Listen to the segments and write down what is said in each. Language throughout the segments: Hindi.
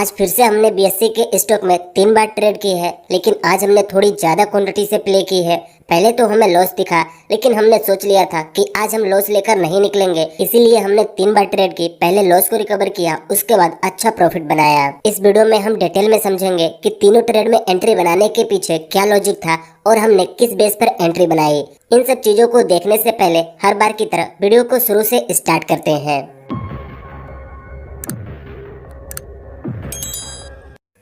आज फिर से हमने बीएससी के स्टॉक में 3 बार ट्रेड की है, लेकिन आज हमने थोड़ी ज्यादा क्वांटिटी से प्ले की है। पहले तो हमें लॉस दिखा, लेकिन हमने सोच लिया था कि आज हम लॉस लेकर नहीं निकलेंगे, इसीलिए हमने 3 बार ट्रेड की। पहले लॉस को रिकवर किया, उसके बाद अच्छा प्रॉफिट बनाया। इस वीडियो में हम डिटेल में समझेंगे कि तीनों ट्रेड में एंट्री बनाने के पीछे क्या लॉजिक था और हमने किस बेस पर एंट्री बनाई। इन सब चीजों को देखने से पहले हर बार की तरह वीडियो को शुरू से स्टार्ट करते हैं।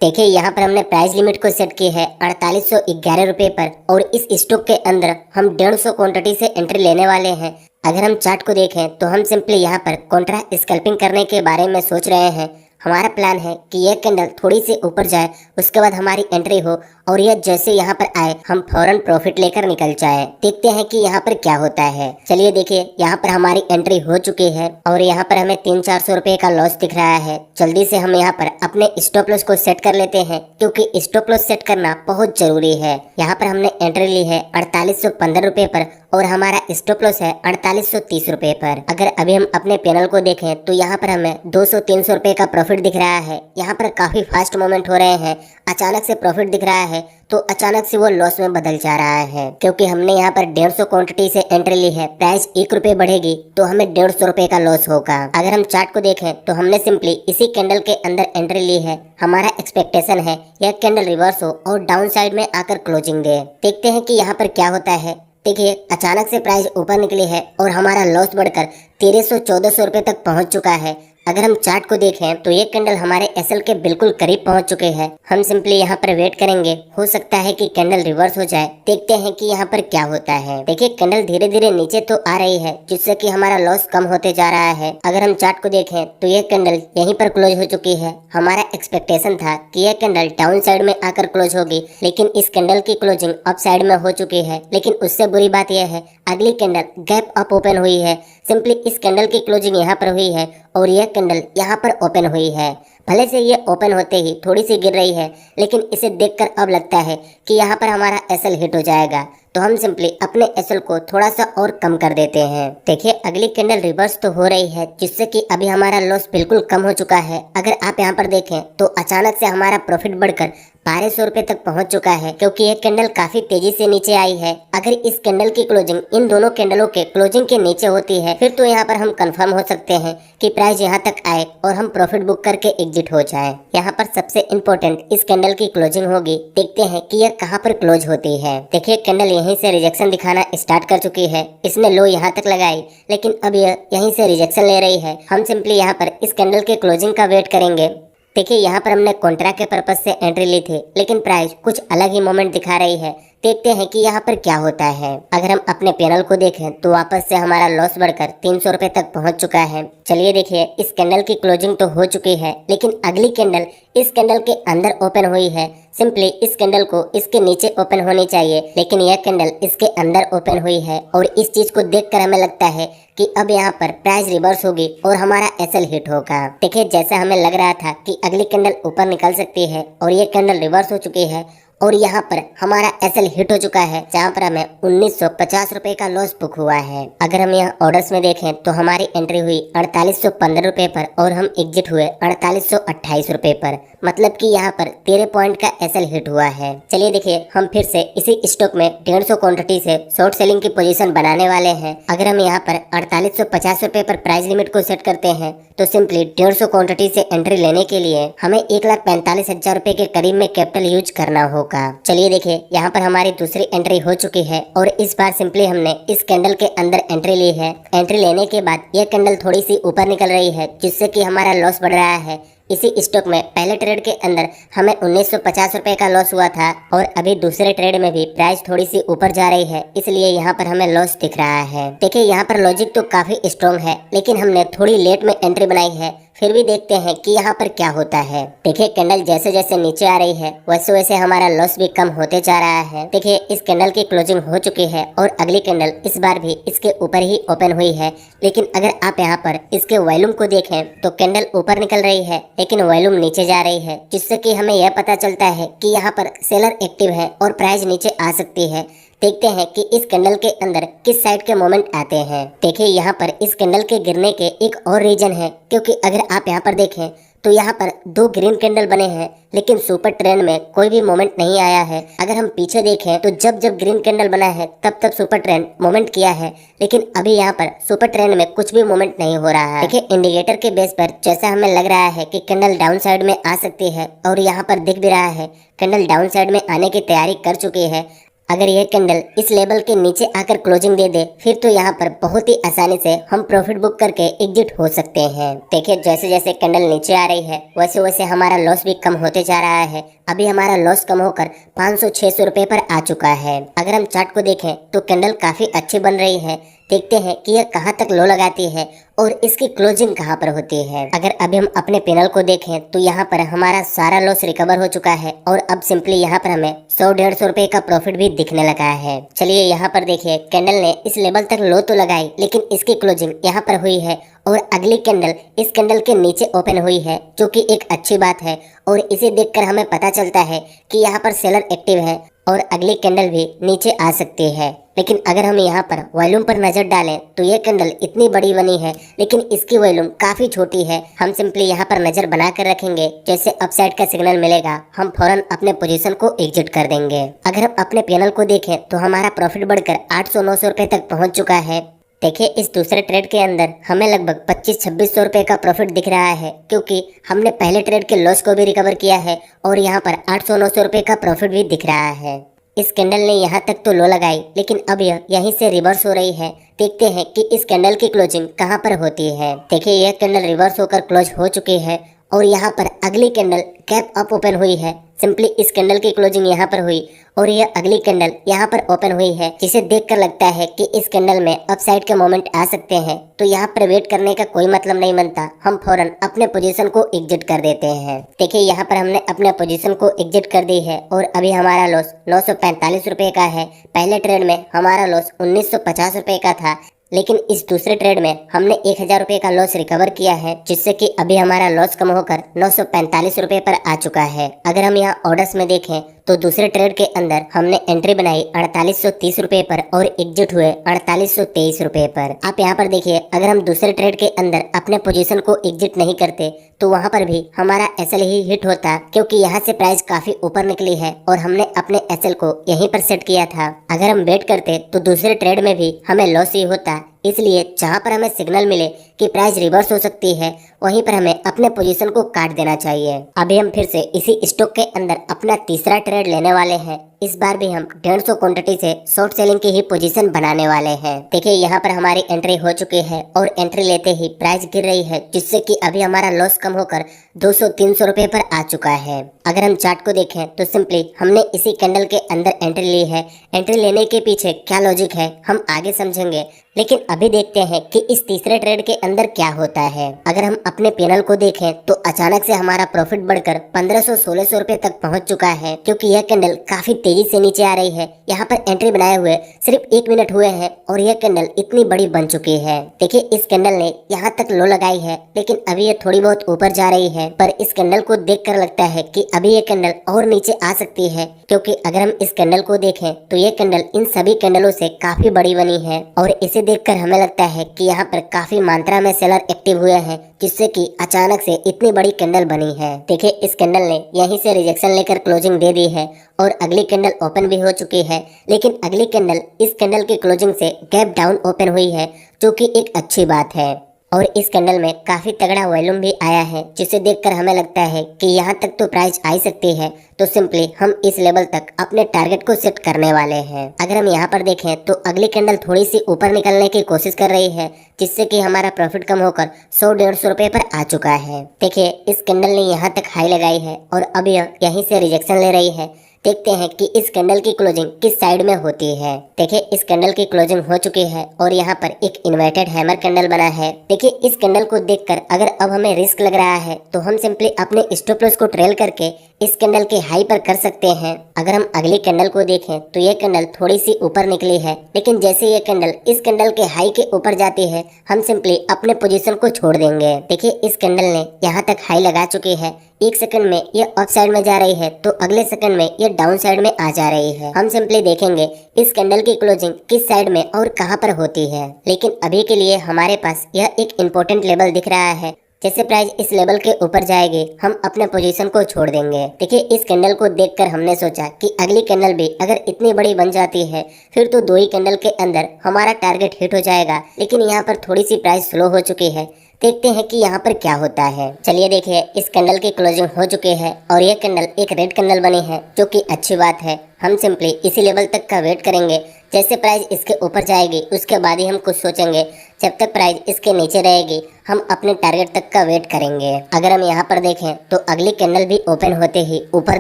देखिए, यहाँ पर हमने प्राइस लिमिट को सेट की है 4811 रुपए पर और इस स्टॉक के अंदर हम 150 क्वांटिटी से एंट्री लेने वाले हैं। अगर हम चार्ट को देखें तो हम सिंपली यहाँ पर कॉन्ट्रा स्कैल्पिंग करने के बारे में सोच रहे हैं। हमारा प्लान है कि यह कैंडल थोड़ी सी ऊपर जाए, उसके बाद हमारी एंट्री हो और यह जैसे यहाँ पर आए हम फौरन प्रॉफिट लेकर निकल जाए। देखते हैं कि यहाँ पर क्या होता है। चलिए देखिए, यहाँ पर हमारी एंट्री हो चुकी है और यहाँ पर हमें 300-400 रुपए का लॉस दिख रहा है। जल्दी से हम यहाँ पर अपने स्टॉप लॉस को सेट कर लेते हैं, क्योंकि स्टॉप लॉस सेट करना बहुत जरूरी है। यहाँ पर हमने एंट्री ली है 4815 रुपए पर और हमारा स्टॉप लॉस है 4830 रुपए पर। अगर अभी हम अपने पैनल को देखें तो यहाँ पर हमें 200-300 रुपए का प्रॉफिट दिख रहा है। यहाँ पर काफी फास्ट मूवमेंट हो रहे हैं। अचानक से प्रॉफिट दिख रहा है तो अचानक से वो लॉस में बदल जा रहा है, क्योंकि हमने यहाँ पर 150 क्वांटिटी से एंट्री ली है। प्राइस 1 रुपए बढ़ेगी तो हमें 150 रुपए का लॉस होगा। अगर हम चार्ट को देखें तो हमने सिंपली इसी कैंडल के अंदर एंट्री ली है। हमारा एक्सपेक्टेशन है यह कैंडल रिवर्स हो और डाउन साइड में आकर क्लोजिंग दे। देखते हैं कि यहाँ पर क्या होता है। देखिए, अचानक से प्राइस ऊपर निकली है और हमारा लॉस बढ़कर 1300-1400 रुपए तक पहुंच चुका है। अगर हम चार्ट को देखें तो ये कैंडल हमारे एसएल के बिल्कुल करीब पहुंच चुके हैं। हम सिंपली यहाँ पर वेट करेंगे, हो सकता है कि कैंडल रिवर्स हो जाए। देखते हैं कि यहाँ पर क्या होता है। देखिए, कैंडल धीरे धीरे नीचे तो आ रही है, जिससे कि हमारा लॉस कम होते जा रहा है। अगर हम चार्ट को देखें तो ये कैंडल यहीं पर क्लोज हो चुकी है। हमारा एक्सपेक्टेशन था कि यह कैंडल डाउन साइड में आकर क्लोज होगी, लेकिन इस कैंडल की क्लोजिंग अप साइड में हो चुकी है। लेकिन उससे बुरी बात यह है, अगली कैंडल गैप अप ओपन हुई है। सिंपली इस कैंडल की क्लोजिंग यहाँ पर हुई है और यह कैंडल यहाँ पर ओपन हुई है। भले से ये ओपन होते ही थोड़ी सी गिर रही है, लेकिन इसे देखकर अब लगता है कि यहाँ पर हमारा एसएल हिट हो जाएगा, तो हम सिंपली अपने एसएल को थोड़ा सा और कम कर देते हैं। देखिए, अगली कैंडल रिवर्स तो हो रही है, जिससे कि अभी हमारा लॉस बिल्कुल कम हो चुका है। अगर आप यहाँ पर देखें तो अचानक से हमारा प्रॉफिट बढ़कर 1200 रुपए तक पहुंच चुका है, क्योंकि यह कैंडल काफी तेजी से नीचे आई है। अगर इस कैंडल की क्लोजिंग इन दोनों कैंडलों के क्लोजिंग के नीचे होती है, फिर तो यहाँ पर हम कंफर्म हो सकते हैं कि प्राइस यहाँ तक आए और हम प्रॉफिट बुक करके एग्जिट हो जाए। यहाँ पर सबसे इम्पोर्टेंट इस कैंडल की क्लोजिंग होगी। देखते हैं कि यह कहाँ पर क्लोज होती है। देखिए, कैंडल यहीं से रिजेक्शन दिखाना स्टार्ट कर चुकी है। इसने लो यहाँ तक लगाई, लेकिन अब यह यहीं से रिजेक्शन ले रही है। हम सिंपली यहाँ पर इस कैंडल के क्लोजिंग का वेट करेंगे। देखिए, यहाँ पर हमने कॉन्ट्रा के पर्पज से एंट्री ली थी, लेकिन प्राइस कुछ अलग ही मोमेंट दिखा रही है। देखते हैं कि यहाँ पर क्या होता है। अगर हम अपने पैनल को देखें तो वापस से हमारा लॉस बढ़कर 300 रुपए तक पहुंच चुका है। चलिए देखिए, इस कैंडल की क्लोजिंग तो हो चुकी है, लेकिन अगली कैंडल इस कैंडल के अंदर ओपन हुई है। सिंपली इस कैंडल को इसके नीचे ओपन होनी चाहिए, लेकिन यह कैंडल इसके अंदर ओपन हुई है और इस चीज को देखकर हमें लगता है कि अब यहाँ पर प्राइस रिवर्स होगी और हमारा एसएल हिट होगा। देखिए, जैसा हमें लग रहा था कि अगली कैंडल ऊपर निकल सकती है और ये कैंडल रिवर्स हो चुकी है और यहाँ पर हमारा एसएल हिट हो चुका है, जहाँ पर हमें 1950 रुपए का लॉस बुक हुआ है। अगर हम यहाँ ऑर्डर्स में देखें तो हमारी एंट्री हुई 4815 रुपए पर और हम एग्जिट हुए 4828 रुपए पर। मतलब कि यहाँ पर 13 पॉइंट का एसएल हिट हुआ है। चलिए देखिए, हम फिर से इसी स्टॉक में 150 क्वांटिटी से शॉर्ट सेलिंग की पोजीशन बनाने वाले हैं। अगर हम यहाँ पर 4850 रुपए पर प्राइस लिमिट को सेट करते हैं तो सिंपली 150 क्वांटिटी से एंट्री लेने के लिए हमें 1,45,000 रुपए के करीब में कैपिटल यूज करना होगा। चलिए देखिए, यहाँ पर हमारी दूसरी एंट्री हो चुकी है और इस बार सिंपली हमने इस कैंडल के अंदर एंट्री ली है। एंट्री लेने के बाद यह कैंडल थोड़ी सी ऊपर निकल रही है, जिससे कि हमारा लॉस बढ़ रहा है। इसी स्टॉक में पहले ट्रेड के अंदर हमें 1950 रुपए का लॉस हुआ था और अभी दूसरे ट्रेड में भी प्राइस थोड़ी सी ऊपर जा रही है, इसलिए यहाँ पर हमें लॉस दिख रहा है। देखिए, यहाँ पर लॉजिक तो काफी स्ट्रॉन्ग है, लेकिन हमने थोड़ी लेट में एंट्री बनाई है। फिर भी देखते हैं कि यहाँ पर क्या होता है। देखिए, कैंडल जैसे जैसे नीचे आ रही है वैसे वैसे हमारा लॉस भी कम होते जा रहा है। देखिए, इस कैंडल की क्लोजिंग हो चुकी है और अगली कैंडल इस बार भी इसके ऊपर ही ओपन हुई है। लेकिन अगर आप यहाँ पर इसके वॉल्यूम को देखें तो कैंडल ऊपर निकल रही है, लेकिन वॉल्यूम नीचे जा रही है, जिससे कि हमें यह पता चलता है कि यहाँ पर सेलर एक्टिव है और प्राइस नीचे आ सकती है। देखते हैं कि इस कैंडल के अंदर किस साइड के मोमेंट आते हैं। देखिए, यहाँ पर इस कैंडल के गिरने के एक और रीजन है, क्योंकि अगर आप यहाँ पर देखें तो यहाँ पर दो ग्रीन कैंडल बने हैं, लेकिन सुपर ट्रेंड में कोई भी मोमेंट नहीं आया है। अगर हम पीछे देखें तो जब जब ग्रीन कैंडल बना है तब तब सुपर ट्रेंड मोमेंट किया है, लेकिन अभी यहाँ पर सुपर ट्रेंड में कुछ भी मोमेंट नहीं हो रहा है। देखिए इंडिकेटर के बेस पर जैसा हमें लग रहा है कि कैंडल डाउन साइड में आ सकती है, और यहाँ पर दिख भी रहा है कैंडल डाउन साइड में आने की तैयारी कर चुकी है। अगर यह कैंडल इस लेवल के नीचे आकर क्लोजिंग दे दे, फिर तो यहाँ पर बहुत ही आसानी से हम प्रॉफिट बुक करके एग्जिट हो सकते हैं। देखिए जैसे जैसे कैंडल नीचे आ रही है वैसे वैसे हमारा लॉस भी कम होते जा रहा है। अभी हमारा लॉस कम होकर 500-600 रुपए पर आ चुका है। अगर हम चार्ट को देखें तो कैंडल काफी अच्छी बन रही है। देखते हैं कि यह कहाँ तक लो लगाती है और इसकी क्लोजिंग कहाँ पर होती है। अगर अभी हम अपने पैनल को देखें तो यहाँ पर हमारा सारा लॉस रिकवर हो चुका है, और अब सिंपली यहाँ पर हमें 100-150 रुपए का प्रॉफिट भी दिखने लगा है। चलिए यहाँ पर देखिए कैंडल ने इस लेवल तक लो तो लगाई, लेकिन इसकी क्लोजिंग यहाँ पर हुई है, और अगली कैंडल इस कैंडल के नीचे ओपन हुई है, जो कि एक अच्छी बात है। और इसे देखकर हमें पता चलता है कि यहाँ पर सेलर एक्टिव है और अगली कैंडल भी नीचे आ सकती है। लेकिन अगर हम यहाँ पर वॉल्यूम पर नजर डालें तो ये कैंडल इतनी बड़ी बनी है, लेकिन इसकी वॉल्यूम काफी छोटी है। हम सिंपली यहाँ पर नजर बना कर रखेंगे, जैसे अपसाइड का सिग्नल मिलेगा हम फौरन अपने पोजीशन को एग्जिट कर देंगे। अगर हम अपने पैनल को देखें तो हमारा प्रॉफिट बढ़कर 800-900 रुपए तक पहुंच चुका है। देखिए इस दूसरे ट्रेड के अंदर हमें लगभग 2500-2600 रुपए का प्रॉफिट दिख रहा है, क्योंकि हमने पहले ट्रेड के लॉस को भी रिकवर किया है, और यहाँ पर 800-900 रुपए का प्रॉफिट भी दिख रहा है। इस कैंडल ने यहाँ तक तो लो लगाई, लेकिन अब यह यहीं से रिवर्स हो रही है। देखते हैं कि इस कैंडल की क्लोजिंग कहाँ पर होती है। देखिए यह कैंडल रिवर्स होकर क्लोज हो चुकी है, और यहाँ पर अगली कैंडल गैप अप ओपन हुई है। सिंपली इस कैंडल की क्लोजिंग यहाँ पर हुई, और यह अगली कैंडल यहाँ पर ओपन हुई है, जिसे देखकर लगता है कि इस कैंडल में अपसाइड के मोमेंट आ सकते हैं। तो यहाँ पर वेट करने का कोई मतलब नहीं बनता, हम फौरन अपने पोजीशन को एग्जिट कर देते हैं। देखिए यहाँ पर हमने अपने पोजीशन को एग्जिट कर दी है, और अभी हमारा लॉस 945 रुपए का है। पहले ट्रेड में हमारा लॉस 1950 रुपए का था, लेकिन इस दूसरे ट्रेड में हमने 1000 रुपए का लॉस रिकवर किया है, जिससे कि अभी हमारा लॉस कम होकर 945 रुपए पर आ चुका है। अगर हम यहाँ ऑर्डर्स में देखें तो दूसरे ट्रेड के अंदर हमने एंट्री बनाई 4830 रुपए पर और एग्जिट हुए 4823 रुपए पर। आप यहाँ पर देखिए, अगर हम दूसरे ट्रेड के अंदर अपने पोजीशन को एग्जिट नहीं करते तो वहाँ पर भी हमारा एसएल ही हिट होता, क्योंकि यहाँ से प्राइस काफी ऊपर निकली है और हमने अपने एसएल को यहीं पर सेट किया था। अगर हम वेट करते तो दूसरे ट्रेड में भी हमें लॉस ही होता। इसलिए जहाँ पर हमें सिग्नल मिले कि प्राइस रिवर्स हो सकती है, वहीं पर हमें अपने पोजीशन को काट देना चाहिए। अभी हम फिर से इसी स्टॉक के अंदर अपना तीसरा ट्रेड लेने वाले हैं। इस बार भी हम 150 क्वांटिटी से शॉर्ट सेलिंग की ही पोजीशन बनाने वाले हैं। देखिए यहाँ पर हमारी एंट्री हो चुकी है, और एंट्री लेते ही प्राइस गिर रही है, जिससे कि अभी हमारा लॉस कम होकर 200-300 रुपए पर आ चुका है। अगर हम चार्ट को देखें तो सिंपली हमने इसी कैंडल के अंदर एंट्री ली है। एंट्री लेने के पीछे क्या लॉजिक है हम आगे समझेंगे, लेकिन अभी देखते हैं कि इस तीसरे ट्रेड के अंदर क्या होता है। अगर हम अपने पैनल को देखें तो अचानक से हमारा प्रॉफिट बढ़कर 1500-1600 रुपए तक पहुंच चुका है, क्योंकि यह कैंडल काफी तेजी से नीचे आ रही है। यहाँ पर एंट्री बनाए हुए सिर्फ 1 मिनट हुए हैं और यह कैंडल इतनी बड़ी बन चुकी है। देखिए इस कैंडल ने यहाँ तक लो लगाई है, लेकिन अभी ये थोड़ी बहुत ऊपर जा रही है, पर इस कैंडल को देखकर लगता है कि अभी ये कैंडल और नीचे आ सकती है, क्योंकि अगर हम इस कैंडल को देखें तो ये कैंडल इन सभी कैंडलों से काफी बड़ी बनी है, और इसे देखकर हमें लगता है कि यहाँ पर काफी मात्रा में सेलर एक्टिव हुए हैं, जिससे कि अचानक से इतनी बड़ी कैंडल बनी है। देखिए इस कैंडल ने यहीं से रिजेक्शन लेकर क्लोजिंग दे दी है, और अगली कैंडल ओपन भी हो चुकी है, लेकिन अगली कैंडल इस कैंडल की क्लोजिंग से गैप डाउन ओपन हुई है, जो कि एक अच्छी बात है। और इस कैंडल में काफी तगड़ा वॉल्यूम भी आया है, जिसे देखकर हमें लगता है कि यहाँ तक तो प्राइस आ सकती है। तो सिंपली हम इस लेवल तक अपने टारगेट को सेट करने वाले हैं। अगर हम यहाँ पर देखें तो अगली कैंडल थोड़ी सी ऊपर निकलने की कोशिश कर रही है, जिससे कि हमारा प्रॉफिट कम होकर 100-150 रुपए पर आ चुका है। देखिए इस कैंडल ने यहाँ तक हाई लगाई है, और अब यह यहीं से रिजेक्शन ले रही है। देखते हैं कि इस कैंडल की क्लोजिंग किस साइड में होती है। देखिए इस कैंडल की क्लोजिंग हो चुकी है, और यहाँ पर एक इन्वर्टेड हैमर कैंडल बना है। देखिए इस कैंडल को देखकर अगर अब हमें रिस्क लग रहा है तो हम सिंपली अपने स्टॉप लॉस को ट्रेल करके इस कैंडल के हाई पर कर सकते हैं। अगर हम अगली कैंडल को देखें तो ये कैंडल थोड़ी सी ऊपर निकली है, लेकिन जैसे ये कैंडल इस कैंडल के हाई के ऊपर जाती है हम सिंपली अपने पोजीशन को छोड़ देंगे। देखिए इस कैंडल ने यहाँ तक हाई लगा चुकी है। 1 सेकंड में ये अप साइड में जा रही है, तो अगले सेकंड में ये डाउन साइड में आ जा रही है। हम सिंपली देखेंगे इस कैंडल की क्लोजिंग किस साइड में और कहां पर होती है। लेकिन अभी के लिए हमारे पास यह एक इम्पोर्टेंट लेवल दिख रहा है, जैसे प्राइस इस लेवल के ऊपर जाएगी हम अपने पोजीशन को छोड़ देंगे। देखिए इस कैंडल को देखकर हमने सोचा कि अगली कैंडल भी अगर इतनी बड़ी बन जाती है फिर तो 2 ही कैंडल के अंदर हमारा टारगेट हिट हो जाएगा। लेकिन यहाँ पर थोड़ी सी प्राइस स्लो हो चुकी है, देखते हैं कि यहाँ पर क्या होता है। चलिए देखिए इस कैंडल की क्लोजिंग हो चुकी है और ये कैंडल एक रेड कैंडल बनी है, जो कि अच्छी बात है। हम सिंपली इसी लेवल तक का वेट करेंगे। जैसे प्राइस इसके ऊपर जाएगी उसके बाद ही हम कुछ सोचेंगे। जब तक प्राइस इसके नीचे रहेगी हम अपने टारगेट तक का वेट करेंगे। अगर हम यहाँ पर देखें तो अगली कैंडल भी ओपन होते ही ऊपर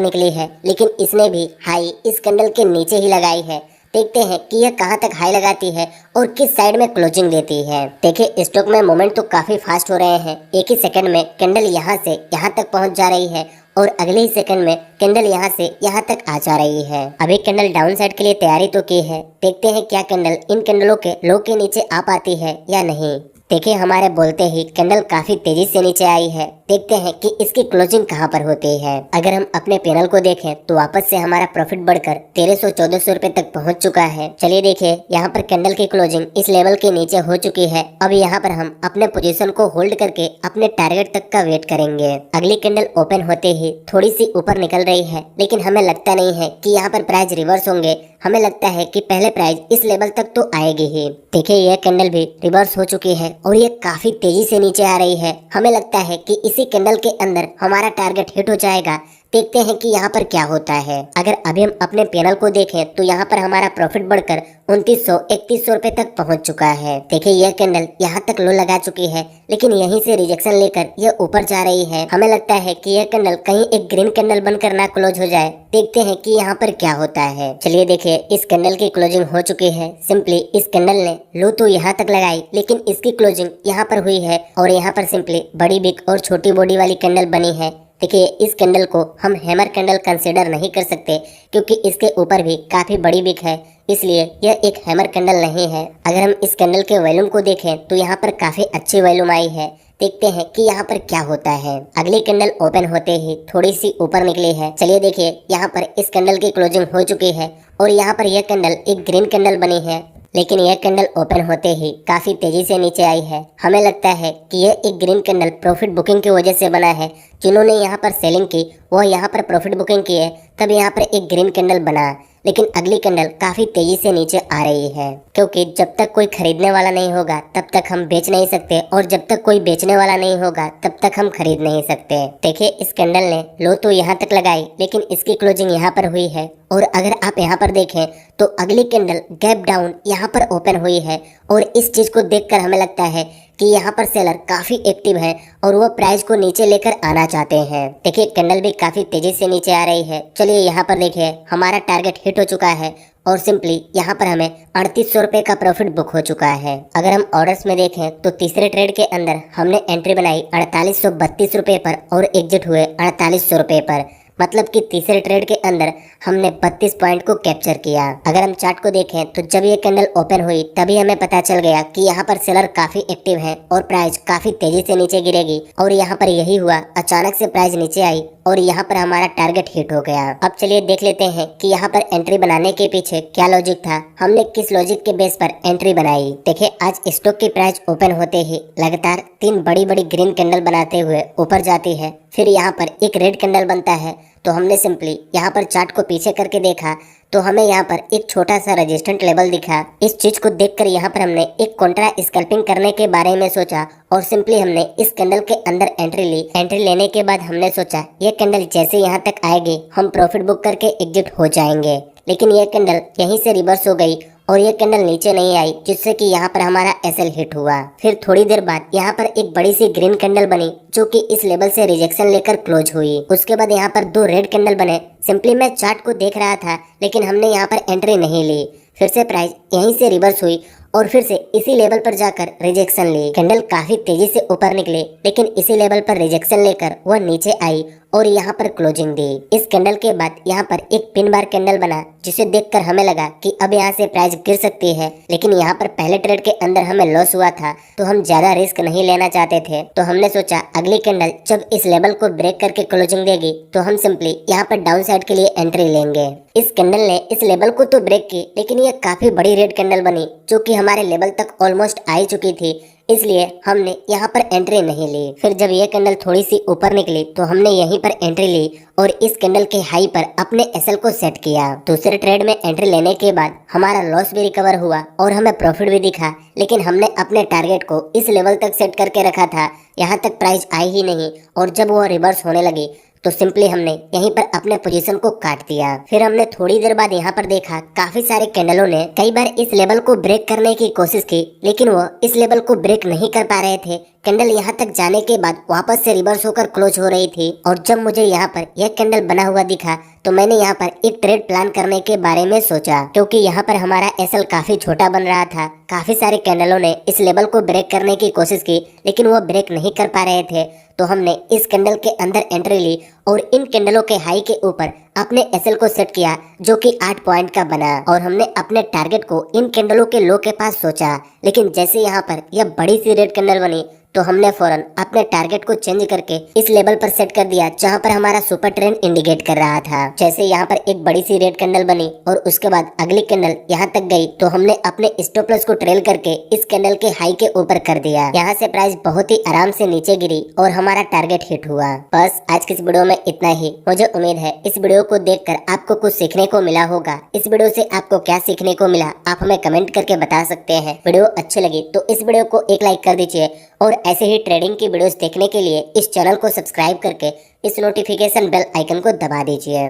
निकली है, लेकिन इसने भी हाई इस कैंडल के नीचे ही लगाई है। देखते हैं कि यह कहां तक हाई लगाती है और किस साइड में क्लोजिंग देती है। देखिए स्टॉक में मोमेंट तो काफी फास्ट हो रहे हैं। एक ही सेकंड में कैंडल यहां से यहां तक पहुंच जा रही है और अगले ही सेकंड में कैंडल यहां से यहां तक आ जा रही है। अभी कैंडल डाउन साइड के लिए तैयारी तो की है, देखते हैं क्या कैंडल इन कैंडलों के लो के नीचे आ पाती है या नहीं। देखिए हमारे बोलते ही कैंडल काफी तेजी से नीचे आई है। देखते हैं कि इसकी क्लोजिंग कहां पर होती है। अगर हम अपने पैनल को देखें तो वापस से हमारा प्रॉफिट बढ़कर 1300-1400 रुपए तक पहुंच चुका है। चलिए देखिए यहाँ पर कैंडल की क्लोजिंग इस लेवल के नीचे हो चुकी है। अब यहाँ पर हम अपने पोजीशन को होल्ड करके अपने टारगेट तक का वेट करेंगे। अगली कैंडल ओपन होते ही थोड़ी सी ऊपर निकल रही है, लेकिन हमें लगता नहीं है कि यहाँ पर प्राइस रिवर्स होंगे। हमें लगता है कि पहले प्राइस इस लेवल तक तो आएगी ही। देखिए यह कैंडल भी रिवर्स हो चुकी है और ये काफी तेजी से नीचे आ रही है। हमें लगता है कि इसी कैंडल के अंदर हमारा टारगेट हिट हो जाएगा। देखते हैं कि यहाँ पर क्या होता है। अगर अभी हम अपने पैनल को देखें तो यहाँ पर हमारा प्रॉफिट बढ़कर 2900-3100 रुपए तक पहुंच चुका है। देखिए यह कैंडल यहाँ तक लो लगा चुकी है, लेकिन यहीं से रिजेक्शन लेकर यह ऊपर जा रही है। हमें लगता है कि यह कैंडल कहीं एक ग्रीन कैंडल बनकर ना क्लोज हो जाए। देखते हैं कि यहाँ पर क्या होता है। चलिए देखिए इस कैंडल की क्लोजिंग हो चुकी है। सिंपली इस कैंडल ने लो तो यहाँ तक लगाई, लेकिन इसकी क्लोजिंग यहाँ पर हुई है और यहाँ पर सिंपली बड़ी बिग और छोटी बॉडी वाली कैंडल बनी है। देखिए इस कैंडल को हम हैमर कैंडल कंसीडर नहीं कर सकते, क्योंकि इसके ऊपर भी काफी बड़ी बिक है, इसलिए यह एक हैमर कैंडल नहीं है। अगर हम इस कैंडल के वॉल्यूम को देखें तो यहाँ पर काफी अच्छी वॉल्यूम आई है। देखते हैं कि यहाँ पर क्या होता है। अगली कैंडल ओपन होते ही थोड़ी सी ऊपर निकली है। चलिए देखिए यहाँ पर इस कैंडल की क्लोजिंग हो चुकी है और यहाँ पर यह कैंडल एक ग्रीन कैंडल बनी है, लेकिन यह कैंडल ओपन होते ही काफी तेजी से नीचे आई है। हमें लगता है कि यह एक ग्रीन कैंडल प्रॉफिट बुकिंग की वजह से बना है। जिन्होंने यहाँ पर सेलिंग की वह यहाँ पर प्रॉफिट बुकिंग की है, तब यहाँ पर एक ग्रीन कैंडल बना। लेकिन अगली कैंडल काफी तेजी से नीचे आ रही है, क्योंकि जब तक कोई खरीदने वाला नहीं होगा तब तक हम बेच नहीं सकते, और जब तक कोई बेचने वाला नहीं होगा तब तक हम खरीद नहीं सकते। देखिए इस कैंडल ने लो तो यहाँ तक लगाई, लेकिन इसकी क्लोजिंग यहाँ पर हुई है। और अगर आप यहाँ पर देखें तो अगली कैंडल गैप डाउन यहाँ पर ओपन हुई है, और इस चीज को देखकर हमें लगता है कि यहाँ पर सेलर काफी एक्टिव है और वो प्राइस को नीचे लेकर आना चाहते हैं। देखिए कैंडल भी काफी तेजी से नीचे आ रही है। चलिए यहाँ पर देखिए हमारा टारगेट हिट हो चुका है और सिंपली यहाँ पर हमें 3800 रुपए का प्रॉफिट बुक हो चुका है। अगर हम ऑर्डर्स में देखें तो तीसरे ट्रेड के अंदर हमने एंट्री बनाई 4832 रुपए पर और एग्जिट हुए 4800 रुपए पर, मतलब कि तीसरे ट्रेड के अंदर हमने 32 पॉइंट को कैप्चर किया। अगर हम चार्ट को देखें तो जब ये कैंडल ओपन हुई तभी हमें पता चल गया कि यहाँ पर सेलर काफी एक्टिव है और प्राइस काफी तेजी से नीचे गिरेगी, और यहाँ पर यही हुआ। अचानक से प्राइस नीचे आई और यहाँ पर हमारा टारगेट हिट हो गया। अब चलिए देख लेते हैं कि यहाँ पर एंट्री बनाने के पीछे क्या लॉजिक था, हमने किस लॉजिक के बेस पर एंट्री बनाई। देखिए आज स्टॉक की प्राइस ओपन होते ही लगातार 3 बड़ी बड़ी ग्रीन कैंडल बनाते हुए ऊपर जाती है, फिर यहाँ पर एक रेड कैंडल बनता है। तो हमने सिंपली यहाँ पर चार्ट को पीछे करके देखा तो हमें यहाँ पर एक छोटा सा रेजिस्टेंट लेवल दिखा। इस चीज को देखकर यहाँ पर हमने एक कॉन्ट्रा स्कैल्पिंग करने के बारे में सोचा और सिंपली हमने इस कैंडल के अंदर एंट्री ली। एंट्री लेने के बाद हमने सोचा ये कैंडल जैसे यहाँ तक आएगी हम प्रॉफिट बुक करके एग्जिट हो जाएंगे, लेकिन ये कैंडल यहीं से रिवर्स हो गई और ये कैंडल नीचे नहीं आई, जिससे कि यहाँ पर हमारा एसएल हिट हुआ। फिर थोड़ी देर बाद यहाँ पर एक बड़ी सी ग्रीन कैंडल बनी जो कि इस लेवल से रिजेक्शन लेकर क्लोज हुई। उसके बाद यहाँ पर 2 रेड कैंडल बने। सिंपली मैं चार्ट को देख रहा था, लेकिन हमने यहाँ पर एंट्री नहीं ली। फिर से प्राइस यहीं से रिवर्स हुई और फिर से इसी लेवल पर जाकर रिजेक्शन ली। कैंडल काफी तेजी से ऊपर निकले, लेकिन इसी लेवल पर रिजेक्शन लेकर वह नीचे आई और यहाँ पर क्लोजिंग दी। इस कैंडल के बाद यहाँ पर एक पिन बार कैंडल बना, जिसे देखकर हमें लगा कि अब यहाँ से प्राइस गिर सकती है, लेकिन यहाँ पर पहले ट्रेड के अंदर हमें लॉस हुआ था तो हम ज्यादा रिस्क नहीं लेना चाहते थे। तो हमने सोचा अगली कैंडल जब इस लेवल को ब्रेक करके क्लोजिंग देगी तो हम सिंपली यहाँ पर डाउन साइड के लिए एंट्री लेंगे। इस कैंडल ने इस लेवल को तो ब्रेक की, लेकिन ये काफी बड़ी रेड कैंडल बनी जो कि हमारे लेवल तक ऑलमोस्ट आ चुकी थी। इसलिए हमने यहाँ पर एंट्री नहीं ली। फिर जब ये कैंडल थोड़ी सी ऊपर निकली तो हमने यहीं पर एंट्री ली और इस कैंडल के हाई पर अपने एसएल को सेट किया। दूसरे ट्रेड में एंट्री लेने के बाद हमारा लॉस भी रिकवर हुआ और हमें प्रॉफिट भी दिखा, लेकिन हमने अपने टारगेट को इस लेवल तक सेट करके रखा था, यहाँ तक प्राइस आई ही नहीं और जब वो रिवर्स होने लगी तो सिंपली हमने यहीं पर अपने पोजीशन को काट दिया। फिर हमने थोड़ी देर बाद यहाँ पर देखा काफी सारे कैंडलों ने कई बार इस लेवल को ब्रेक करने की कोशिश की, लेकिन वो इस लेवल को ब्रेक नहीं कर पा रहे थे। कैंडल यहाँ तक जाने के बाद वापस से रिवर्स होकर क्लोज हो रही थी और जब मुझे यहाँ पर यह कैंडल बना हुआ दिखा तो मैंने यहाँ पर एक ट्रेड प्लान करने के बारे में सोचा, क्योंकि यहाँ पर हमारा एसएल काफी छोटा बन रहा था। काफी सारे कैंडलों ने इस लेवल को ब्रेक करने की कोशिश की, लेकिन वो ब्रेक नहीं कर पा रहे थे। तो हमने इस कैंडल के अंदर एंट्री ली और इन कैंडलों के हाई के ऊपर अपने एसएल को सेट किया, जो कि 8 पॉइंट का बना और हमने अपने टारगेट को इन कैंडलों के लो के पास सोचा। लेकिन जैसे यहाँ पर यह बड़ी सी रेड कैंडल बनी तो हमने फौरन अपने टारगेट को चेंज करके इस लेवल पर सेट कर दिया जहां पर हमारा सुपर ट्रेंड इंडिकेट कर रहा था। जैसे यहाँ पर एक बड़ी सी रेड कैंडल बनी और उसके बाद अगली कैंडल यहाँ तक गई तो हमने अपने स्टॉप लॉस को ट्रेल करके इस कैंडल के हाई के ऊपर कर दिया। यहाँ से प्राइस बहुत ही आराम से नीचे गिरी और हमारा टारगेट हिट हुआ। बस आज की इस वीडियो में इतना ही। मुझे उम्मीद है इस वीडियो को देखकर आपको कुछ सीखने को मिला होगा। इस वीडियो से आपको क्या सीखने को मिला आप हमें कमेंट करके बता सकते हैं। वीडियो अच्छी लगी तो इस वीडियो को एक लाइक कर दीजिए और ऐसे ही ट्रेडिंग की वीडियोस देखने के लिए इस चैनल को सब्सक्राइब करके इस नोटिफिकेशन बेल आइकन को दबा दीजिए।